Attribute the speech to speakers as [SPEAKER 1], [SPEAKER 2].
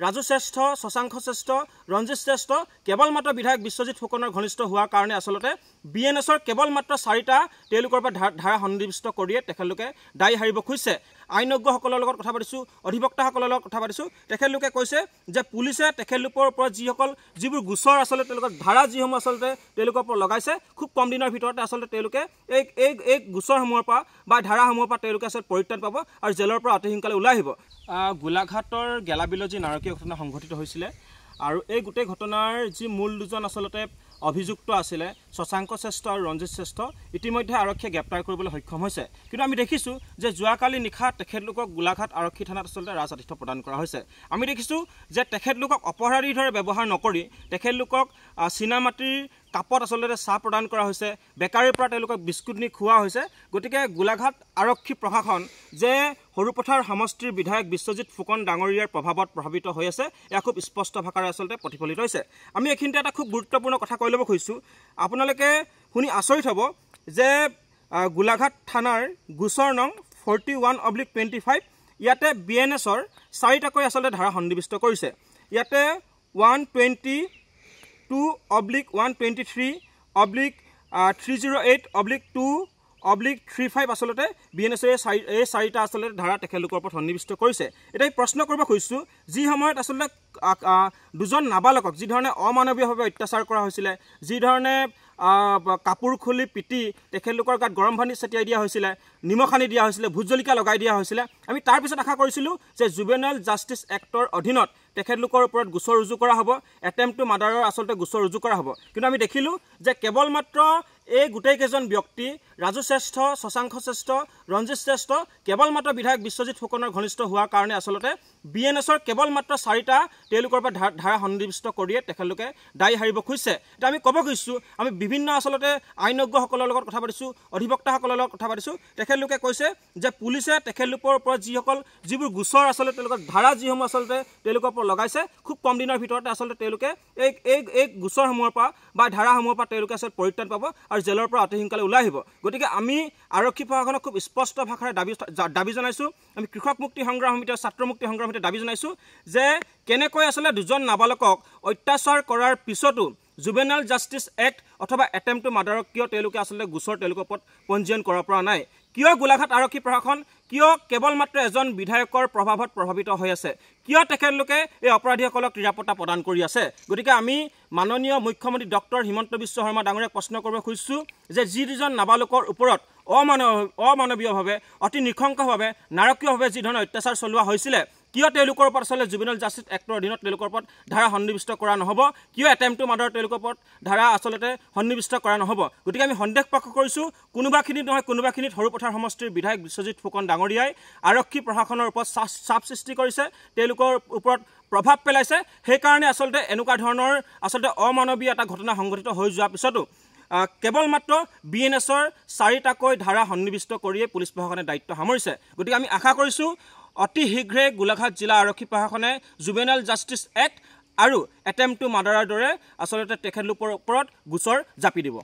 [SPEAKER 1] ৰাজু শ্ৰেষ্ঠ, শশাংক শ্ৰেষ্ঠ, ৰঞ্জিত শ্ৰেষ্ঠ কেৱল মাত্ৰ বিধায়ক বিশ্বজিৎ ফুকনৰ ঘনিষ্ঠ হোৱাৰ কাৰণে আচলতে BNSৰ কেৱল মাত্ৰ 4টা তেওঁলোকৰ পৰা ধাৰা সন্নিৱিষ্ট কৰিয়ে তেখেতলোকে দায়ী হাৰিব খুজিছে। আইনজ্ঞসকলৰ লগত কথা পাতিছোঁ, অধিবক্তাসকলৰ লগত কথা পাতিছোঁ। তেখেতলোকে কৈছে যে পুলিচে তেখেতলোকৰ ওপৰত যিবোৰ গোচৰ আচলতে তেওঁলোকৰ ধাৰা যিসমূহ আচলতে তেওঁলোকৰ ওপৰত লগাইছে, খুব কম দিনৰ ভিতৰতে আচলতে তেওঁলোকে এই গোচৰসমূহৰ পৰা বা ধাৰাসমূহৰ পৰা তেওঁলোকে আচলতে পৰিত্ৰাণ পাব আৰু জেলৰ পৰা অতি সোনকালে ওলাই আহিব। গোলাঘাটৰ গেলাবিলত যি নাৰকীয় ঘটনা সংঘটিত হৈছিলে আৰু এই গোটেই ঘটনাৰ যি মূল দুজন আচলতে অভিযুক্ত আছিলে শশাংক শ্ৰেষ্ঠ আৰু ৰঞ্জিত শ্ৰেষ্ঠ, ইতিমধ্যে আৰক্ষীয়ে গ্ৰেপ্তাৰ কৰিবলৈ সক্ষম হৈছে। কিন্তু আমি দেখিছোঁ যে যোৱাকালি নিশা তেখেতলোকক গোলাঘাট আৰক্ষী থানাত আচলতে ৰাজআতিথ্য প্ৰদান কৰা হৈছে। আমি দেখিছোঁ যে তেখেতলোকক অপৰাধীৰ দৰে ব্যৱহাৰ নকৰি তেখেতলোকক চীনামাটিৰ কাপত আচলতে চাহ প্ৰদান কৰা হৈছে, বেকাৰীৰ পৰা তেওঁলোকক বিস্কুট নি খুওৱা হৈছে। গতিকে গোলাঘাট আৰক্ষী প্ৰশাসন যে সৰুপথাৰ সমষ্টিৰ বিধায়ক বিশ্বজিৎ ফুকন ডাঙৰীয়াৰ প্ৰভাৱত প্ৰভাৱিত হৈ আছে, এয়া খুব স্পষ্ট ভাষাৰে আচলতে প্ৰতিফলিত হৈছে। আমি এইখিনিতে এটা খুব গুৰুত্বপূৰ্ণ কথা কৈ ল'ব খুজিছোঁ। আপোনালোকে শুনি আচৰিত হ'ব যে গোলাঘাট থানাৰ গোচৰ নং 41/25 ইয়াতে BNSৰ 4টাকৈ আচলতে ধাৰা সন্নিৱিষ্ট কৰিছে। ইয়াতে 122/23/308/2/35 আচলতে BNSৰ এই 4টা আচলতে ধাৰা তেখেতলোকৰ ওপৰত সন্নিৱিষ্ট কৰিছে। এতিয়া প্ৰশ্ন কৰিব খুজিছোঁ, যি সময়ত আচলতে দুজন নাবালকক যিধৰণে অমানৱীয়ভাৱে অত্যাচাৰ কৰা হৈছিলে, যিধৰণে কাপোৰ খুলি পিটি তেখেতলোকৰ গাত গৰম পানী ছটিয়াই দিয়া হৈছিলে, নিমখ আনি দিয়া হৈছিলে, ভোট জলকীয়া লগাই দিয়া হৈছিলে, আমি তাৰপিছত আশা কৰিছিলোঁ যে জুভেনাইল জাষ্টিছ এক্টৰ অধীনত তেখেতলোকৰ ওপৰত গোচৰ ৰুজু কৰা হ'ব, এটেম্প টু মাৰ্ডাৰৰ আচলতে গোচৰ ৰুজু কৰা হ'ব। কিন্তু আমি দেখিলোঁ যে কেৱল মাত্ৰ এই গোটেইকেইজন ব্যক্তি ৰাজু শ্ৰেষ্ঠ, শশাংক শ্ৰেষ্ঠ, ৰঞ্জিত শ্ৰেষ্ঠ কেৱল মাত্ৰ বিধায়ক বিশ্বজিৎ ফুকনৰ ঘনিষ্ঠ হোৱাৰ কাৰণে আচলতে BNSৰ কেৱল মাত্ৰ 4টা তেওঁলোকৰ পৰা ধাৰা সন্নিৱিষ্ট কৰিয়ে তেখেতলোকে দায়ী হাৰিব খুজিছে। এতিয়া আমি ক'ব খুজিছোঁ, আমি বিভিন্ন আচলতে আইনজ্ঞসকলৰ লগত কথা পাতিছোঁ, অধিবক্তাসকলৰ লগত কথা পাতিছোঁ। তেখেতলোকে কৈছে যে পুলিচে তেখেতলোকৰ ওপৰত যিবোৰ গোচৰ আচলতে তেওঁলোকৰ ধাৰা যিসমূহ আচলতে তেওঁলোকৰ ওপৰত লগাইছে, খুব কম দিনৰ ভিতৰতে আচলতে তেওঁলোকে এই গোচৰসমূহৰ পৰা বা ধাৰাসমূহৰ পৰা তেওঁলোকে আচলতে পৰিত্ৰাণ পাব আৰু জেলৰ পৰা অতি সোনকালে ওলাই আহিব। গতিকে আমি আৰক্ষী প্ৰশাসনক খুব স্পষ্ট ভাষাৰে দাবী জনাইছোঁ। আমি কৃষক মুক্তি সংগ্ৰাম সমিতি আৰু ছাত্ৰ মুক্তি সংগ্ৰাম সমিতিয়ে দাবী জনাইছোঁ যে কেনেকৈ আচলতে দুজন নাবালকক অত্যাচাৰ কৰাৰ পিছতো জুভেনাইল জাষ্টিছ এক্ট অথবা এটেম্প টু মাৰ্ডাৰক কিয় তেওঁলোকে আচলতে গোচৰ তেওঁলোকৰ ওপৰত পঞ্জীয়ন কৰাৰ পৰা নাই? কিয় গোলাঘাট আৰক্ষী প্ৰশাসন কিয় কেৱল মাত্ৰ এজন বিধায়কৰ প্ৰভাৱত প্ৰভাৱিত হৈ আছে? কিয় তেখেতলোকে এই অপৰাধীসকলক নিৰাপত্তা প্ৰদান কৰি আছে? গতিকে আমি মাননীয় মুখ্যমন্ত্ৰী ডক্টৰ হিমন্ত বিশ্ব শৰ্মা ডাঙৰীয়াক প্ৰশ্ন কৰিব খুজিছোঁ যে যি দুজন নাবালকৰ ওপৰত অমানৱীয়ভাৱে অতি নৃশংসভাৱে নাৰকীয়ভাৱে যি ধৰণৰ অত্যাচাৰ চলোৱা হৈছিলে, কিয় তেওঁলোকৰ ওপৰত আচলতে জুভেনাইল জাষ্টিছ এক্টৰ অধীনত তেওঁলোকৰ ওপৰত ধাৰা সন্নিৱিষ্ট কৰা নহ'ব? কিয় এটেম্প টু মাৰ্ডাৰ তেওঁলোকৰ ওপৰত ধাৰা আচলতে সন্নিৱিষ্ট কৰা নহ'ব? গতিকে আমি সন্দেহ প্ৰকাশ কৰিছোঁ কোনোবাখিনিত নহয় কোনোবাখিনিত সৰুপথাৰ সমষ্টিৰ বিধায়ক বিশ্বজিৎ ফুকন ডাঙৰীয়াই আৰক্ষী প্ৰশাসনৰ ওপৰত চাপ সৃষ্টি কৰিছে, তেওঁলোকৰ ওপৰত প্ৰভাৱ পেলাইছে। সেইকাৰণে আচলতে এনেকুৱা ধৰণৰ আচলতে অমানৱীয় এটা ঘটনা সংঘটিত হৈ যোৱাৰ পিছতো কেৱল মাত্ৰ BNSৰ 4টাকৈ ধাৰা সন্নিৱিষ্ট কৰিয়ে পুলিচ প্ৰশাসনে দায়িত্ব সামৰিছে। গতিকে আমি আশা কৰিছোঁ অতি শীঘ্ৰে গোলাঘাট জিলা আৰক্ষী প্ৰশাসনে জুভেনাইল জাষ্টিছ এক্ট আৰু এটেম্প টু মাৰ্ডাৰৰ দৰে আচলতে তেখেতলোকৰ ওপৰত গোচৰ জাপি দিব।